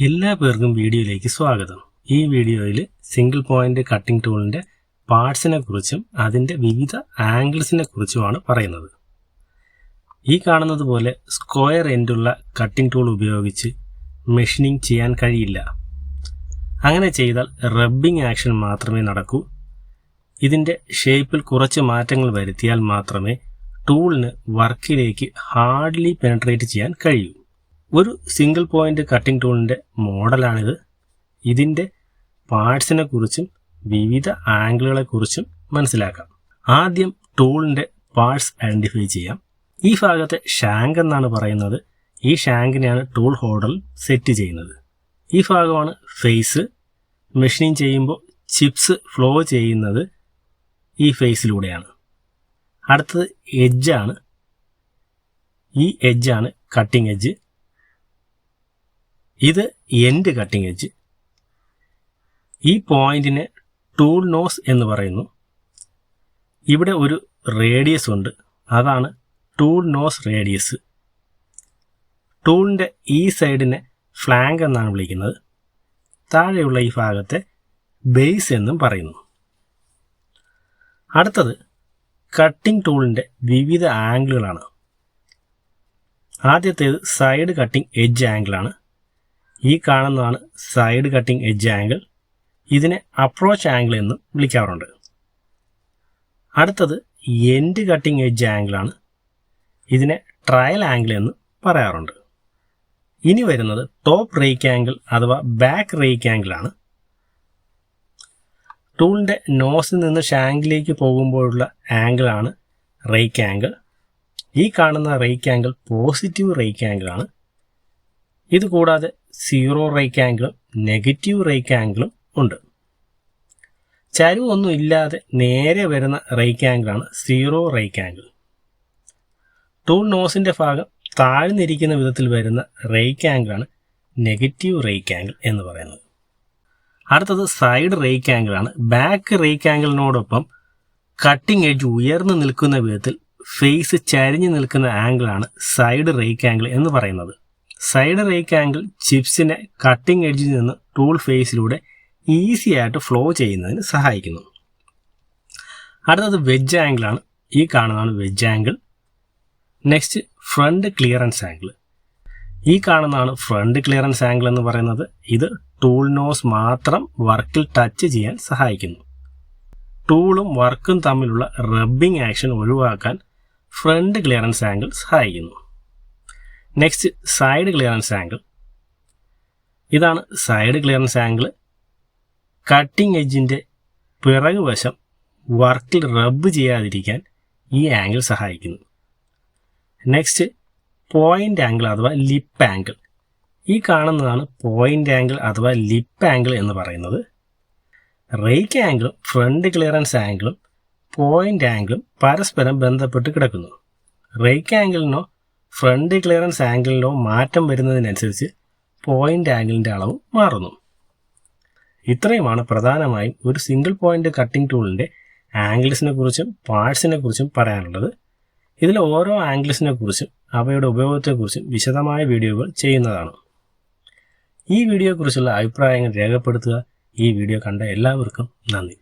എല്ലാ പേർക്കും വീഡിയോയിലേക്ക് സ്വാഗതം. ഈ വീഡിയോയിൽ സിംഗിൾ പോയിന്റ് കട്ടിംഗ് ടൂളിന്റെ പാർട്സിനെ കുറിച്ചും അതിന്റെ വിവിധ ആംഗിൾസിനെ കുറിച്ചുമാണ് പറയുന്നത്. ഈ കാണുന്നത് പോലെ സ്ക്വയർ എൻഡുള്ള കട്ടിംഗ് ടൂൾ ഉപയോഗിച്ച് മെഷീനിങ് ചെയ്യാൻ കഴിയില്ല. അങ്ങനെ ചെയ്താൽ റബ്ബിംഗ് ആക്ഷൻ മാത്രമേ നടക്കൂ. ഇതിന്റെ ഷേപ്പിൽ കുറച്ച് മാറ്റങ്ങൾ വരുത്തിയാൽ മാത്രമേ ടൂളിന് വർക്കിലേക്ക് ഹാർഡ്ലി പെനട്രേറ്റ് ചെയ്യാൻ കഴിയൂ. ഒരു സിംഗിൾ പോയിന്റ് കട്ടിംഗ് ടൂളിന്റെ മോഡലാണിത്. ഇതിന്റെ പാർട്സിനെ കുറിച്ചും വിവിധ ആംഗിളുകളെ കുറിച്ചും മനസ്സിലാക്കാം. ആദ്യം ടൂളിന്റെ പാർട്സ് ഐഡന്റിഫൈ ചെയ്യാം. ഈ ഭാഗത്തെ ഷാങ്ക് എന്നാണ് പറയുന്നത്. ഈ ഷാങ്കിനെയാണ് ടൂൾ ഹോൾഡറിൽ സെറ്റ് ചെയ്യുന്നത്. ഈ ഭാഗമാണ് ഫേസ്. മെഷീനിങ് ചെയ്യുമ്പോൾ ചിപ്സ് ഫ്ലോ ചെയ്യുന്നത് ഈ ഫേസിലൂടെയാണ്. അടുത്തത് എഡ്ജാണ്. ഈ എഡ്ജാണ് കട്ടിംഗ് എഡ്ജ്. ഇത് എൻഡ് കട്ടിംഗ് എഡ്ജ്. ഈ പോയിന്റിനെ ടൂൾ നോസ് എന്ന് പറയുന്നു. ഇവിടെ ഒരു റേഡിയസ് ഉണ്ട്, അതാണ് ടൂൾ നോസ് റേഡിയസ്. ടൂളിന്റെ ഈ സൈഡിനെ ഫ്ലാങ്ക് എന്നാണ് വിളിക്കുന്നത്. താഴെയുള്ള ഈ ഭാഗത്തെ ബേസ് എന്നും പറയുന്നു. അടുത്തത് കട്ടിംഗ് ടൂളിന്റെ വിവിധ ആംഗിളുകളാണ്. ആദ്യത്തേത് സൈഡ് കട്ടിംഗ് എഡ്ജ് ആംഗിളാണ്. ഈ കാണുന്നതാണ് സൈഡ് കട്ടിംഗ് എഡ്ജ് ആംഗിൾ. ഇതിനെ അപ്രോച്ച് ആംഗിൾ എന്നും വിളിക്കാറുണ്ട്. അടുത്തത് എൻഡ് കട്ടിംഗ് എഡ്ജ് ആംഗിളാണ്. ഇതിനെ ട്രയൽ ആംഗിൾ എന്ന് പറയാറുണ്ട്. ഇനി വരുന്നത് ടോപ്പ് റേക്ക് ആംഗിൾ അഥവാ ബാക്ക് റേക്ക് ആംഗിളാണ്. ടൂളിന്റെ നോസിൽ നിന്ന് ഷാങ്കിലേക്ക് പോകുമ്പോഴുള്ള ആംഗിളാണ് റേക്ക് ആംഗിൾ. ഈ കാണുന്ന റേക്ക് ആംഗിൾ പോസിറ്റീവ് റേക്ക് ആംഗിളാണ്. ഇതുകൂടാതെ സീറോ റേക്ക് ആംഗിളും നെഗറ്റീവ് റേക്ക് ആംഗിളും ഉണ്ട്. ചരിവൊന്നും ഇല്ലാതെ നേരെ വരുന്ന റേക്ക് ആംഗിളാണ് സീറോ റേക്ക് ആംഗിൾ. ടൂൾ നോസിന്റെ ഭാഗം താഴ്ന്നിരിക്കുന്ന വിധത്തിൽ വരുന്ന റേക്ക് ആംഗിളാണ് നെഗറ്റീവ് റേക്ക് ആംഗിൾ എന്ന് പറയുന്നത്. അടുത്തത് സൈഡ് റേക്ക് ആംഗിളാണ്. ബാക്ക് റേക്ക് ആംഗിളിനോടൊപ്പം കട്ടിംഗ് എഡ്ജ് ഉയർന്നു നിൽക്കുന്ന വിധത്തിൽ ഫേസ് ചരിഞ്ഞു നിൽക്കുന്ന ആംഗിളാണ് സൈഡ് റേക്ക് ആംഗിൾ എന്ന് പറയുന്നത്. സൈഡ് റേക്ക് ആംഗിൾ ചിപ്സിനെ കട്ടിംഗ് എഡ്ജിൽ നിന്ന് ടൂൾ ഫേസിലൂടെ ഈസി ആയിട്ട് ഫ്ലോ ചെയ്യുന്നതിന് സഹായിക്കുന്നു. അടുത്തത് വെഡ്ജ് ആംഗിളാണ്. ഈ കാണുന്നതാണ് wedge angle. Next front clearance angle. ഈ കാണുന്നതാണ് ഫ്രണ്ട് ക്ലിയറൻസ് ആംഗിൾ എന്ന് പറയുന്നത്. ഇത് ടൂൾ നോസ് മാത്രം വർക്കിൽ ടച്ച് ചെയ്യാൻ സഹായിക്കുന്നു. ടൂളും വർക്കും തമ്മിലുള്ള റബ്ബിംഗ് ആക്ഷൻ ഒഴിവാക്കാൻ ഫ്രണ്ട് ക്ലിയറൻസ് ആംഗിൾ സഹായിക്കുന്നു. Next side clearance angle. ഇതാണ് സൈഡ് ക്ലിയറൻസ് ആംഗിൾ. കട്ടിംഗ് എഡ്ജിന്റെ പിറകു വശം വർക്കിൽ റബ്ബ് ചെയ്യാതിരിക്കാൻ ഈ ആംഗിൾ സഹായിക്കുന്നു. നെക്സ്റ്റ് പോയിന്റ് ആംഗിൾ അഥവാ ലിപ്പ് ആംഗിൾ. ഈ കാണുന്നതാണ് പോയിന്റ് ആംഗിൾ അഥവാ ലിപ്പ് ആംഗിൾ എന്ന് പറയുന്നത്. റേക്ക് ആംഗിളും ഫ്രണ്ട് ക്ലിയറൻസ് ആംഗിളും പോയിന്റ് ആംഗിളും പരസ്പരം ബന്ധപ്പെട്ട് കിടക്കുന്നു. റേക്ക് ആംഗിളിനോ ഫ്രണ്ട് ക്ലിയറൻസ് ആംഗിളിനോ മാറ്റം വരുന്നതിനനുസരിച്ച് പോയിന്റ് ആംഗിളിന്റെ അളവ് മാറുന്നു. ഇത്രയുമാണ് പ്രധാനമായും ഒരു സിംഗിൾ പോയിന്റ് കട്ടിംഗ് ടൂളിന്റെ ആംഗിൾസിനെ കുറിച്ചും പാർട്സിനെ കുറിച്ചും പറയാനുള്ളത്. ഇതിൽ ഓരോ ആംഗിൾസിനെ കുറിച്ചും അവയുടെ ഉപയോഗത്തെക്കുറിച്ചും വിശദമായ വീഡിയോകൾ ചെയ്യുന്നതാണ്. ഈ വീഡിയോയെക്കുറിച്ചുള്ള അഭിപ്രായങ്ങൾ രേഖപ്പെടുത്തുക. ഈ വീഡിയോ കണ്ട എല്ലാവർക്കും നന്ദി.